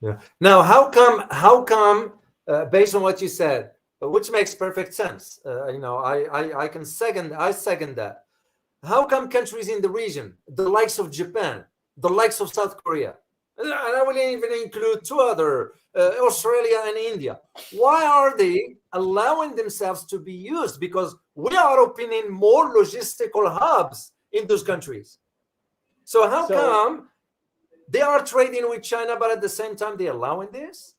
Yeah. Now, how come, based on what you said, which makes perfect sense, I can second that. How come countries in the region, the likes of Japan, the likes of South Korea, and I will even include two other, Australia and India, why are they allowing themselves to be used? Because we are opening more logistical hubs in those countries. So how So come they are trading with China, but at the same time they're allowing this?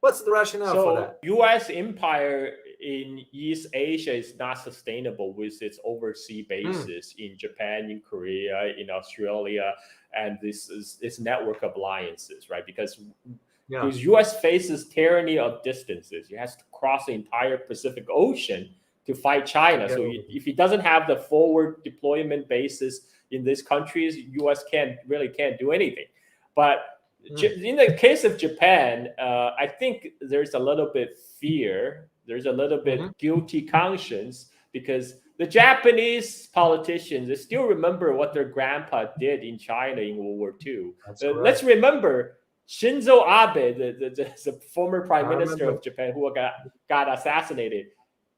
What's the rationale for So that? U.S. empire in East Asia is not sustainable with its overseas Hmm. bases in Japan, in Korea, in Australia, and this network of alliances, right? Yeah. Because U.S. faces tyranny of distances. It has to cross the entire Pacific Ocean to fight To China. get So over. if it doesn't have the forward deployment bases in these countries, U.S. can't do anything. But Hmm. in the case of Japan, I think there's a little bit fear. There's a little Hmm. bit guilty conscience because the Japanese politicians they still remember what their grandpa did in China in World War II. That's Let's correct. remember Shinzo Abe, the former prime I minister remember. of Japan who got assassinated.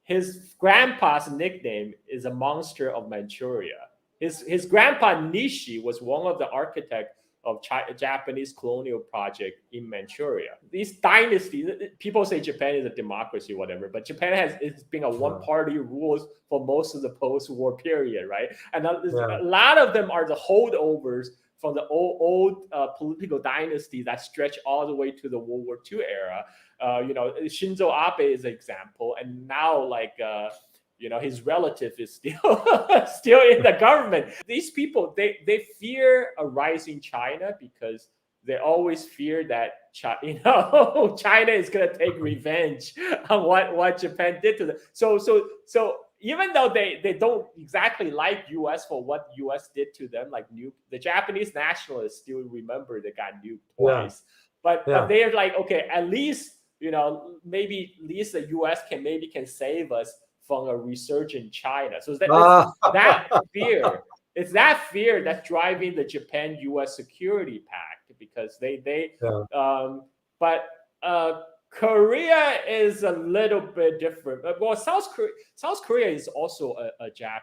His grandpa's nickname is a monster of Manchuria. His grandpa Nishi was one of the architects of Japanese colonial project in Manchuria. These dynasties, people say Japan is a democracy, whatever, but Japan has it's been a one Yeah. party rules for most of the post war period, right? And Yeah. a lot of them are the holdovers from the old political dynasty that stretch all the way to the World War II era. Shinzo Abe is an example, and now his relative is still still in the government. These people they fear a rising China because they always fear that China is going to take revenge on what Japan did to them. So even though they don't exactly like US for what US did to them, like the Japanese nationalists still remember they got nuked Yeah. twice, but Yeah. they're like, okay, at least maybe at least the US can save us from a resurgent China. So Ah. that fear. It's that fear that's driving the Japan U.S. security pact because they Yeah. um, but Korea is a little bit different. Well, South Korea is also a Jap.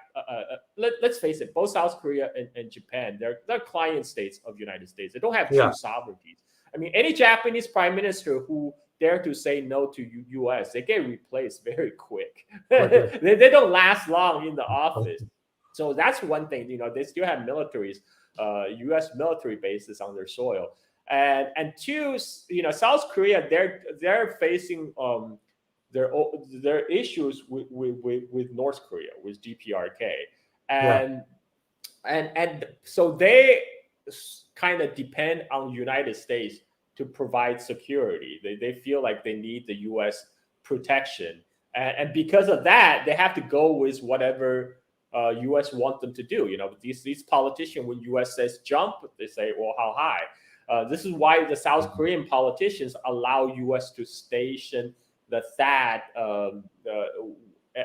Let's face it, both South Korea and Japan, they're client states of United States. They don't have true Yeah. sovereignties. I mean, any Japanese prime minister who dare to say no to U.S., they get replaced very quick. Quickly. They don't last long in the office. So that's one thing. They still have militaries, U.S. military bases on their soil, and two, South Korea, they're facing their issues with North Korea, with DPRK, Yeah. and and so they kind of depend on United States to provide security. They feel like they need the U.S. protection, and because of that, they have to go with whatever U.S. want them to do. These politicians, when U.S. says jump, they say, well, how high? This is why the South Korean politicians allow U.S. to station the THAAD, the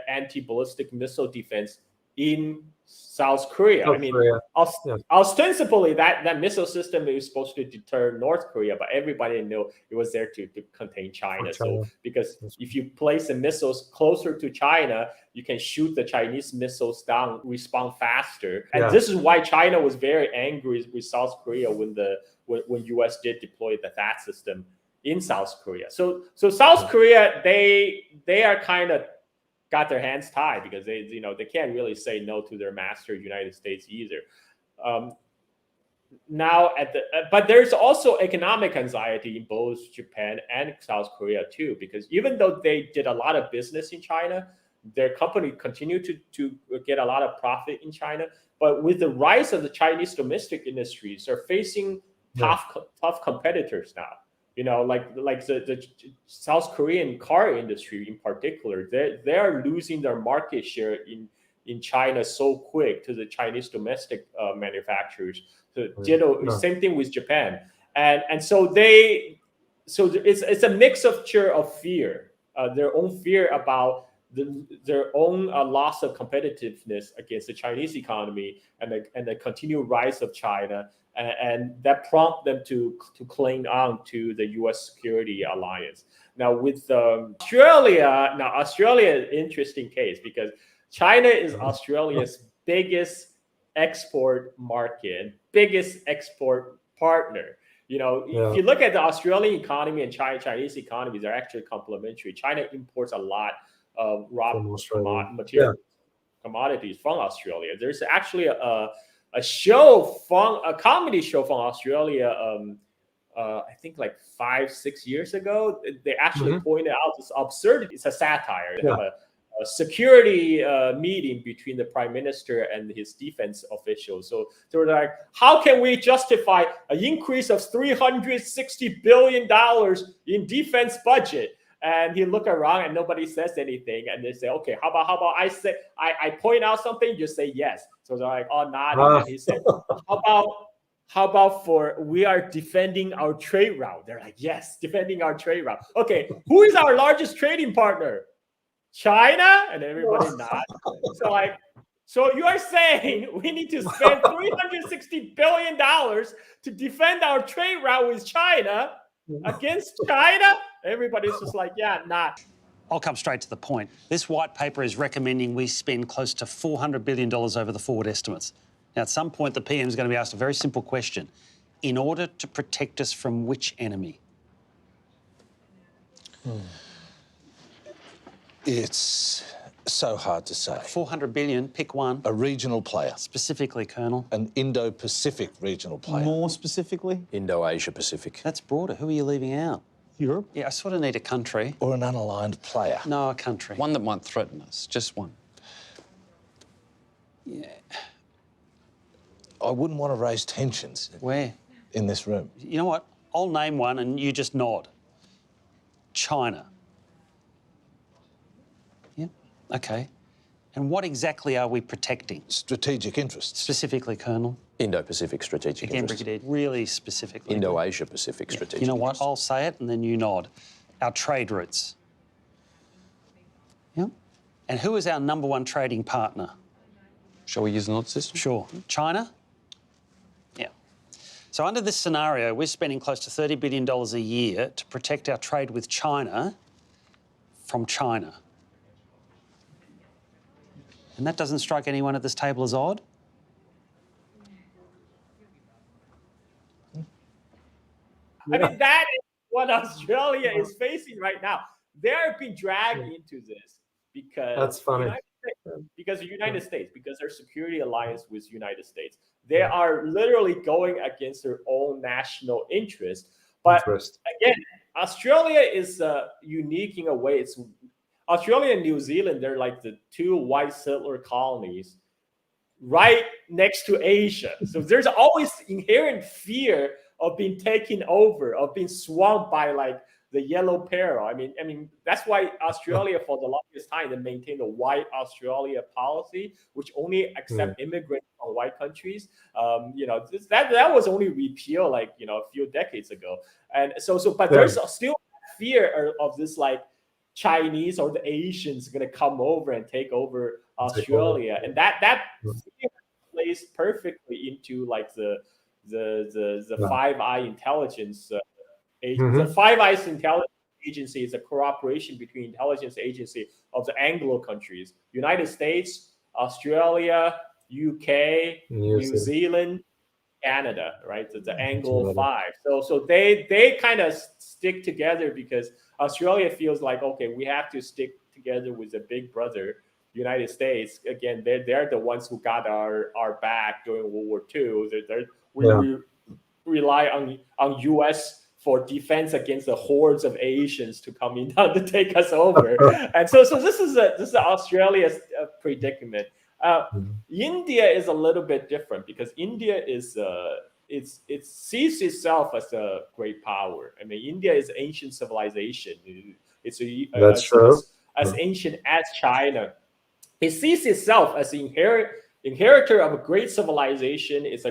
anti-ballistic missile defense in South Korea. I South mean, Korea. Yeah. ostensibly that missile system is supposed to deter North Korea, but everybody knew it was there to contain For China. So China. because That's if you place the missiles closer to China, you can shoot the Chinese missiles down, respond faster. And Yeah. this is why China was very angry with South Korea when US did deploy the THAAD system in South Korea. So South Korea, they are kind of got their hands tied because they can't really say no to their master United States either. Um, Now but there's also economic anxiety in both Japan and South Korea too, because even though they did a lot of business in China, their company continued to get a lot of profit in China. But with the rise of the Chinese domestic industries, they're facing Yeah. tough competitors now. Like the South Korean car industry in particular, they are losing their market share in China so quick to the Chinese domestic manufacturers. So Yeah. same thing with Japan, and so it's a mixture of fear, their own fear about their own loss of competitiveness against the Chinese economy and the continued rise of China, and that prompted them to cling on to the U.S. security alliance. Now with Australia, Australia is an interesting case because China is Australia's biggest export market, biggest export partner. If you look at the Australian economy and Chinese economy, they're actually complementary. China imports a lot of raw material commodities from Australia. There's actually a comedy show from Australia. I think like 5-6 years ago, they actually pointed out this absurdity. It's a satire. They have a security meeting between the prime minister and his defense officials. So they were like, how can we justify an increase of $360 billion in defense budget? And he looked around and nobody says anything. And they say, okay, how about I point out something, you say yes. So they're like, oh, nodding. And he said, how about we are defending our trade route? They're like, yes, defending our trade route. Okay, who is our largest trading partner? China? And everybody nods. So you are saying we need to spend $360 billion to defend our trade route with China against China? Everybody's just like, yeah, not. I'll come straight to the point. This white paper is recommending we spend close to $400 billion over the forward estimates. Now, at some point, the PM is going to be asked a very simple question. In order to protect us from which enemy? It's so hard to say. 400 billion, pick one. A regional player. Specifically, Colonel. An Indo-Pacific regional player. More specifically? Indo-Asia Pacific. That's broader. Who are you leaving out? Europe? Yeah, I sort of need a country. Or an unaligned player. No, a country. One that might threaten us, just one. Yeah. I wouldn't want to raise tensions. Where? In this room. You know what? I'll name one and you just nod. China. Yeah, okay. And what exactly are we protecting? Strategic interests. Specifically, Colonel? Indo-Pacific strategic Again, interests. Brigadier, really specifically. Indo-Asia Pacific strategic You know what? interests. I'll say it and then you nod. Our trade routes. Yeah. And who is our number one trading partner? Shall we use the nod system? Sure. China? Yeah. So under this scenario, we're spending close to $30 billion a year to protect our trade with China from China. And that doesn't strike anyone at this table as odd? I mean, that is what Australia is facing right now. They're being dragged into this because That's funny. Because the United States, because their security alliance with the United States, they are literally going against their own national interest. But again, Australia is unique in a way. It's Australia and New Zealand, they're like the two white settler colonies right next to Asia. So there's always inherent fear of being taken over, of being swamped by like the yellow peril. I mean that's why Australia for the longest time they maintained a white Australia policy, which only accept immigrants from white countries. That was only repealed like a few decades ago. And but there's still fear of this like Chinese or the Asians going to come over and take over Australia, and that plays perfectly into like the Five Eye intelligence. The Five Eyes intelligence agency is a cooperation between intelligence agency of the Anglo countries: United States, Australia, UK, New Zealand, Canada. Right, the Anglo Five. So they kind of stick together because Australia feels like, okay, we have to stick together with the big brother, United States. Again, they're the ones who got our back during World War II. We rely on U.S. for defense against the hordes of Asians to come in to take us over. And so this is Australia's predicament. India is a little bit different because India is it sees itself as a great power. I mean, India is ancient civilization. It's as ancient as China. It sees itself as the inheritor of a great civilization. It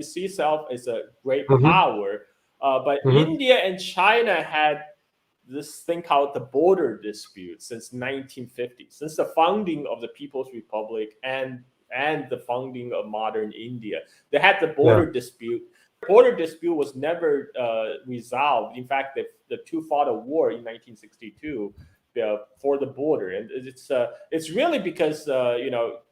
sees itself as a great power. But India and China had this thing called the border dispute since 1950, since the founding of the People's Republic and the founding of modern India. They had the border dispute. border dispute was never resolved. In fact, the two fought a war in 1962 for the border, and it's really because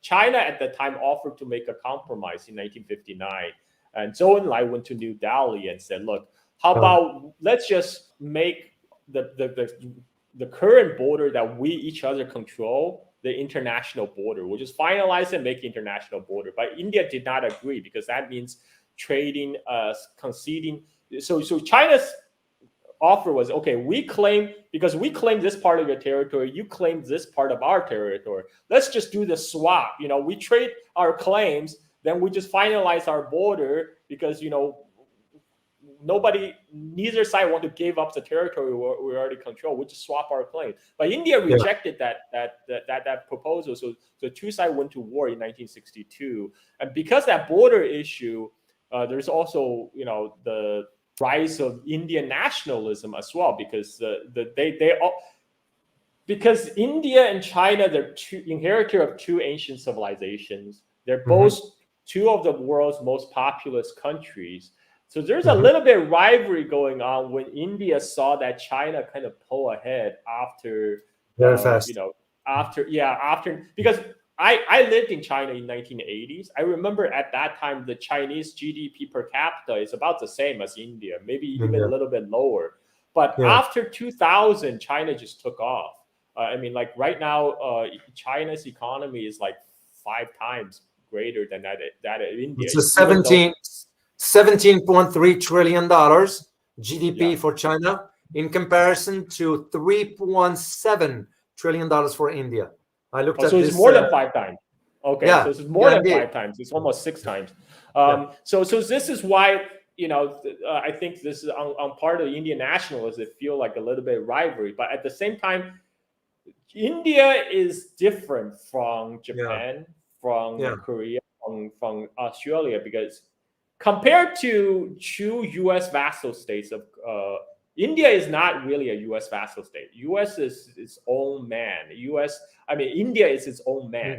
China at the time offered to make a compromise in 1959, and Zhou Enlai went to New Delhi and said, "Look, how about let's just make the current border that we each other control the international border. We'll just finalize and make international border." But India did not agree because that means trading, conceding. So China's offer was, okay, because we claim this part of your territory, you claim this part of our territory. Let's just do the swap. We trade our claims, then we just finalize our border because neither side want to give up the territory we already control. We just swap our claim. But India rejected that proposal. So the two sides went to war in 1962. And because that border issue, there's also the rise of Indian nationalism as well, because because India and China, they're inheritor of two ancient civilizations. They're both two of the world's most populous countries. So there's a little bit of rivalry going on when India saw that China kind of pull ahead after very fast. Because I lived in China in 1980s. I remember at that time the Chinese GDP per capita is about the same as India, maybe even a little bit lower. But after 2000, China just took off. Right now, China's economy is like 5 times greater than that of India. It's a $17.3 trillion GDP for China in comparison to $3.7 trillion for India. I looked at so this. It's more than 5 times. Okay, so it's more than 5 times. It's almost 6 times. So this is why I think this is on part of the Indian nationalists. They feel like a little bit of rivalry, but at the same time, India is different from Japan, from Korea, from Australia, because compared to true U.S. vassal states of India is not really a U.S. vassal state. U.S. is its own man. India is its own man.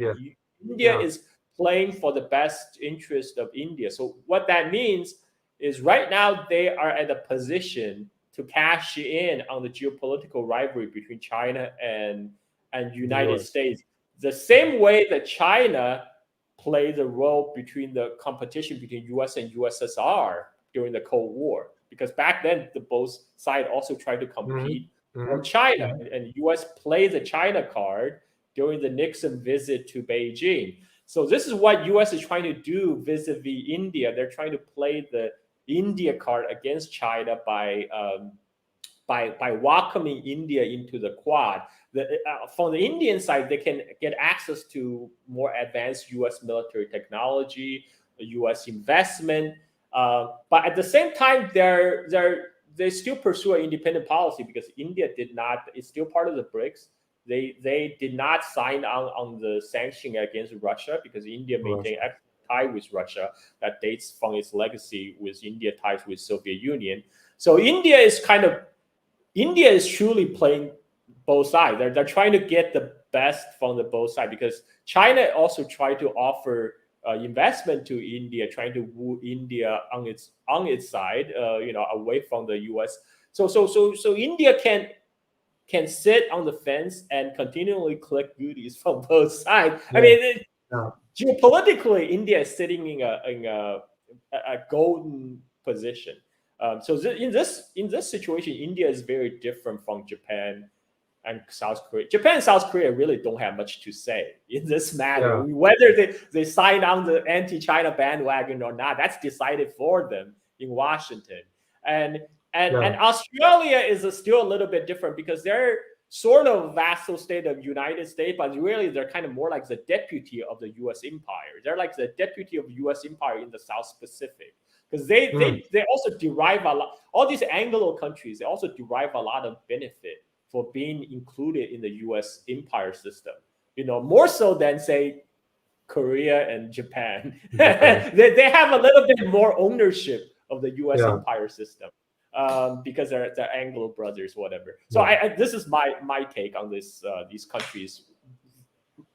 India is playing for the best interest of India. So what that means is right now they are at a position to cash in on the geopolitical rivalry between China and United States. The same way that China played a role between the competition between U.S. and USSR during the Cold War. Because back then, both sides also tried to compete for China. And U.S. played the China card during the Nixon visit to Beijing. So this is what U.S. is trying to do vis-a-vis India. They're trying to play the India card against China by welcoming India into the Quad. From the Indian side, they can get access to more advanced U.S. military technology, U.S. investment. But at the same time, they still pursue an independent policy because India did not. It's still part of the BRICS. They did not sign on the sanction against Russia because India maintained excellent tie with Russia that dates from its legacy with India ties with Soviet Union. So India is truly playing both sides. They're trying to get the best from the both sides because China also tried to offer investment to India, trying to woo India on its side, away from the U.S. So India can sit on the fence and continually collect goodies from both sides. Geopolitically, India is sitting in a golden position. In this situation, India is very different from Japan and South Korea. Japan and South Korea really don't have much to say in this matter. Whether they sign on the anti-China bandwagon or not, that's decided for them in Washington. And Australia is still a little bit different because they're sort of vassal state of United States, but really they're kind of more like the deputy of the U.S. empire. They're like the deputy of U.S. empire in the South Pacific. Because they also derive a lot, all these Anglo countries, they also derive a lot of benefit for being included in the U.S. empire system, more so than, say, Korea and Japan. They have a little bit more ownership of the U.S. empire system because they're Anglo brothers, whatever. So this is my take on these countries.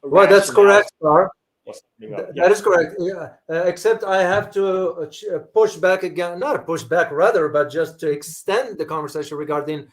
Well, that's correct, Star. or something else. That is correct. Yeah. Except I have to push back again, not push back, rather, but just to extend the conversation regarding